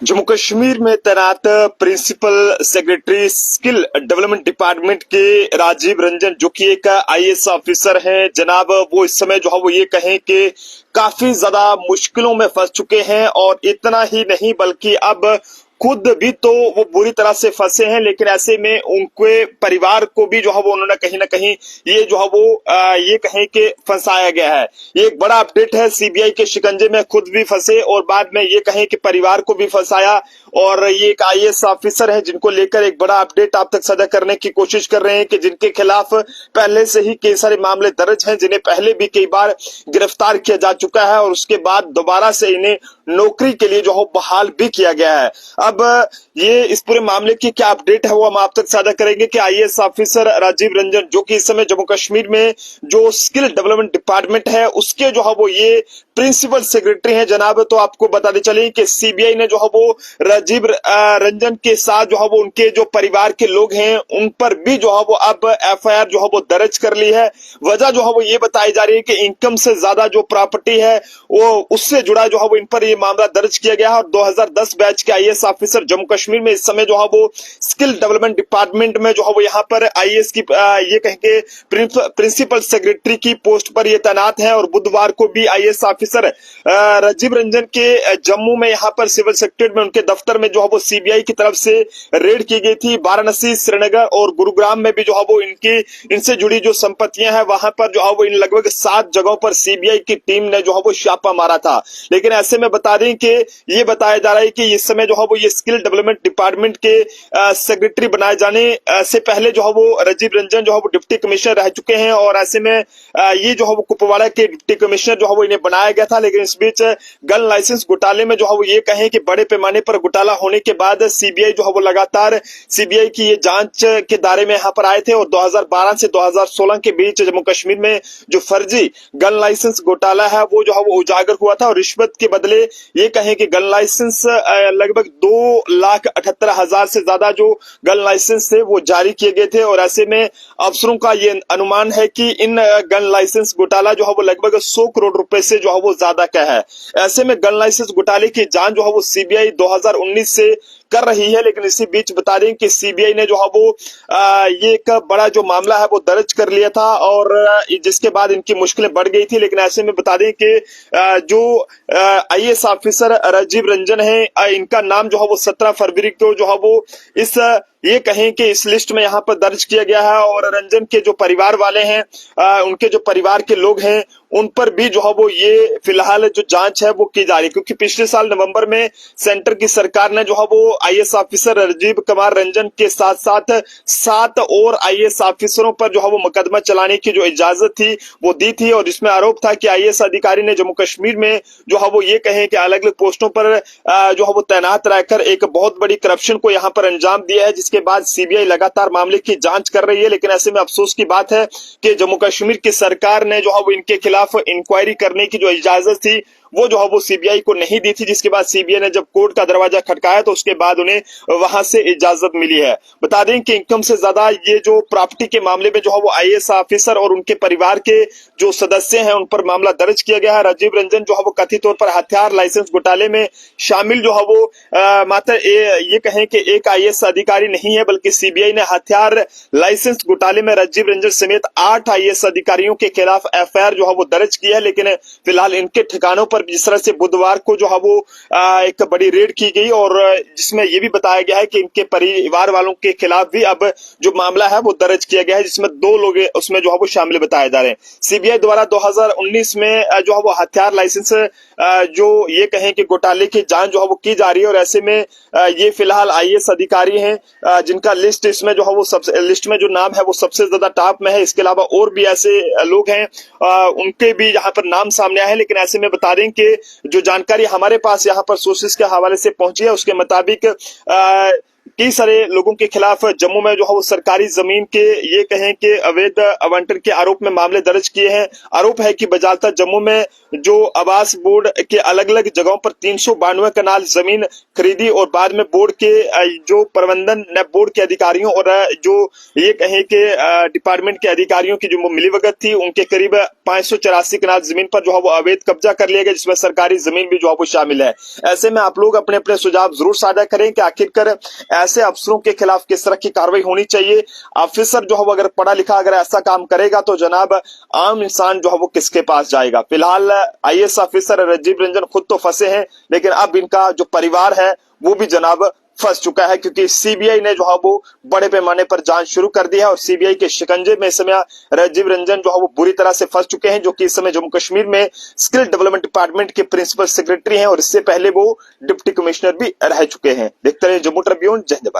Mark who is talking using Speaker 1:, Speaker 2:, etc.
Speaker 1: जम्मू कश्मीर में तैनात principal secretary skill development department के राजीव रंजन, जो कि एक आईएएस ऑफिसर हैं जनाब, वो इस समय जो है वो ये कहें कि काफी ज्यादा मुश्किलों में फंस चुके हैं। और इतना ही नहीं बल्कि अब खुद भी तो वो बुरी तरह से फंसे हैं, लेकिन ऐसे में उनके परिवार को भी जो है वो उन्होंने कहीं ना कहीं ये जो है वो ये कहें कि फंसाया गया है। ये एक बड़ा अपडेट है। सीबीआई के शिकंजे में खुद भी फंसे और बाद में ये कहें कि परिवार को भी फंसाया। और ये एक आईएएस ऑफिसर है जिनको लेकर एक बड़ा अपडेट आप तक साझा करने की कोशिश कर रहे हैं कि जिनके खिलाफ पहले से ही कई सारे मामले दर्ज हैं, जिन्हें पहले भी कई बार गिरफ्तार किया जा चुका है और उसके बाद दोबारा से इन्हें नौकरी के लिए जो है बहाल भी किया गया है। अब ये इस पूरे मामले की क्या अपडेट है वो हम आप तक साझा करेंगे कि आईएएस ऑफिसर राजीव रंजन, जो कि इस समय जम्मू कश्मीर में जो स्किल डेवलपमेंट डिपार्टमेंट है उसके जो है वो ये प्रिंसिपल सेक्रेटरी हैं जनाब। तो आपको बताते चले कि सीबीआई ने जो है वो राजीव रंजन के साथ जो है वो उनके जो परिवार के लोग हैं उन पर भी जो है वो अब एफआईआर जो है वो दर्ज कर ली है। वजह जो है वो ये बताई जा रही है कि इनकम से ज्यादा जो प्रॉपर्टी है वो उससे जुड़ा जो है वो इन पर ये मामला दर्ज किया गया है। और 2010 बैच के आईएएस ऑफिसर जम्मू कश्मीर में इस समय जो है वो स्किल डेवलपमेंट डिपार्टमेंट में जो है वो यहाँ पर आईएएस की ये कहेंगे प्रिंसिपल सेक्रेटरी की पोस्ट पर ये तैनात है। और बुधवार को भी आईएएस ऑफिसर राजीव रंजन के जम्मू में यहाँ पर सिविल सेक्रेटरीट में उनके दफ्तर में जो है वो सीबीआई की तरफ से रेड की गई थी। वाराणसी, श्रीनगर और गुरुग्राम में भी जो है वो इनसे जुड़ी जो संपत्तियां हैं वहां पर जो है वो इन लगभग 7 जगहों पर सीबीआई की टीम ने जो है वो छापा मारा था। लेकिन ऐसे में बता दें कि ये बताया जा रहा है कि इस समय जो है वो ये स्किल डेवलपमेंट डिपार्टमेंट के सेक्रेटरी बनाए जाने से पहले जो है वो राजीव रंजन जो है वो डिप्टी कमिश्नर रह चुके हैं। और ऐसे में ये जो है वो कुपवाड़ा के डिप्टी कमिश्नर जो है वो इन्हें बनाया गया था। लेकिन इस बीच गन लाइसेंस घोटाले में जो है वो ये कहें कि बड़े पैमाने पर घोटाला होने के बाद सीबीआई जो है वो लगातार सीबीआई की ये जांच के दायरे में यहाँ पर आए थे। और 2012 से 2016 के बीच जम्मू कश्मीर में जो फर्जी गन लाइसेंस घोटाला है वो जो है वो उजागर हुआ था। और रिश्वत के बदले ये कहें कि गन लाइसेंस लगभग 2,78,000 से ज्यादा जो गन लाइसेंस थे वो जारी किए गए थे। और ऐसे में अफसरों का ये अनुमान है कि इन गन लाइसेंस घोटाला जो है वो लगभग 100 करोड़ रुपए से जो है वो ज्यादा का है। ऐसे में गन लाइसेंस घोटाले की जांच जो है वो सीबीआई 2019 से कर रही है। लेकिन इसी बीच बता दें कि सीबीआई ने जो है वो ये एक बड़ा जो मामला है वो दर्ज कर लिया था और जिसके बाद इनकी मुश्किलें बढ़ गई थी। लेकिन ऐसे में बता दें कि जो आईएएस ऑफिसर राजीव रंजन है इनका नाम जो है वो 17 फरवरी को जो है वो इस ये कहें कि इस लिस्ट में यहाँ पर दर्ज किया गया है। और रंजन के जो परिवार वाले हैं उनके जो परिवार के लोग हैं उन पर भी जो है वो ये फिलहाल जो जांच है वो की जा रही है। क्योंकि पिछले साल नवंबर में सेंटर की सरकार ने जो है वो आईएएस ऑफिसर राजीव कुमार रंजन के साथ साथ 7 और आईएएस ऑफिसरों पर जो है वो मुकदमा चलाने की जो इजाजत थी वो दी थी। और इसमें आरोप था कि आईएएस अधिकारी ने जम्मू कश्मीर में जो है वो ये कहें कि अलग अलग पोस्टों पर जो है वो तैनात रहकर एक बहुत बड़ी करप्शन को यहाँ पर अंजाम दिया है। जिसके बाद सीबीआई लगातार मामले की जांच कर रही है। लेकिन ऐसे में अफसोस की बात है कि जम्मू कश्मीर की सरकार ने जो है वो इनके खिलाफ इंक्वायरी करने की जो इजाजत थी वो जो है वो सीबीआई को नहीं दी थी। जिसके बाद सीबीआई ने जब कोर्ट का दरवाजा खटकाया तो उसके बाद उन्हें वहां से इजाजत मिली है। बता दें कि इनकम से ज्यादा ये जो प्रॉपर्टी के मामले में जो है वो आईएएस ऑफिसर और उनके परिवार के जो सदस्य हैं उन पर मामला दर्ज किया गया है। राजीव रंजन जो है वो कथित तौर पर हथियार लाइसेंस घोटाले में शामिल जो है वो मात्र ये कहें कि एक आईएएस अधिकारी नहीं है, बल्कि सीबीआई ने हथियार लाइसेंस घोटाले में राजीव रंजन समेत 8 आईएएस अधिकारियों के खिलाफ एफआईआर जो है वो दर्ज की है। लेकिन फिलहाल इनके ठिकानों पर जिस तरह से बुधवार को जो है वो एक बड़ी रेड की गई और जिसमें यह भी बताया गया है कि इनके परिवार वालों के खिलाफ भी अब जो मामला है वो दर्ज किया गया है, जिसमें 2 लोग उसमें जो है वो शामिल बताए जा रहे हैं। सीबीआई द्वारा 2019 में जो है वो हथियार लाइसेंस जो ये कहें कि घोटाले की जांच जो है वो की जा रही है। और ऐसे में ये फिलहाल आईएएस अधिकारी हैं जिनका लिस्ट इसमें जो है वो सबसे लिस्ट में जो नाम है वो सबसे ज्यादा टॉप में है। इसके अलावा और भी ऐसे लोग हैं उनके भी यहाँ पर नाम सामने आए हैं। लेकिन ऐसे में बता दें कि जो जानकारी हमारे पास यहाँ पर सोर्सेस के हवाले से पहुंची है उसके मुताबिक कई सारे लोगों के खिलाफ जम्मू में जो है वो सरकारी जमीन के ये कहें कि अवैध आवंटन के आरोप में मामले दर्ज किए हैं। आरोप है कि बजालता जम्मू में जो आवास बोर्ड के अलग अलग जगहों पर 392 कनाल जमीन खरीदी और बाद में बोर्ड के जो प्रबंधन बोर्ड के अधिकारियों और जो ये कहें कि डिपार्टमेंट के अधिकारियों की जो मिलीभगत थी, उनके करीब 584 कनाल जमीन पर जो है वो अवैध कब्जा कर लिया गया, जिसमें सरकारी जमीन भी जो है वो शामिल है। ऐसे में आप लोग अपने अपने सुझाव जरूर साझा करें कि आखिरकार ऐसे अफसरों के खिलाफ किस तरह की कार्रवाई होनी चाहिए। ऑफिसर जो है वो अगर पढ़ा लिखा अगर ऐसा काम करेगा तो जनाब आम इंसान जो है वो किसके पास जाएगा। फिलहाल आईएएस ऑफिसर राजीव रंजन खुद तो फंसे हैं, लेकिन अब इनका जो परिवार है वो भी जनाब फंस चुका है, क्योंकि सीबीआई ने जो है वो बड़े पैमाने पर जांच शुरू कर दी है और सीबीआई के शिकंजे में इस समय राजीव रंजन जो है वो बुरी तरह से फंस चुके हैं, जो कि इस समय जम्मू कश्मीर में स्किल डेवलपमेंट डिपार्टमेंट के प्रिंसिपल सेक्रेटरी हैं और इससे पहले वो डिप्टी कमिश्नर भी रह चुके हैं। देखते रहिए जम्मू ट्रिब्यून। जय हिंद।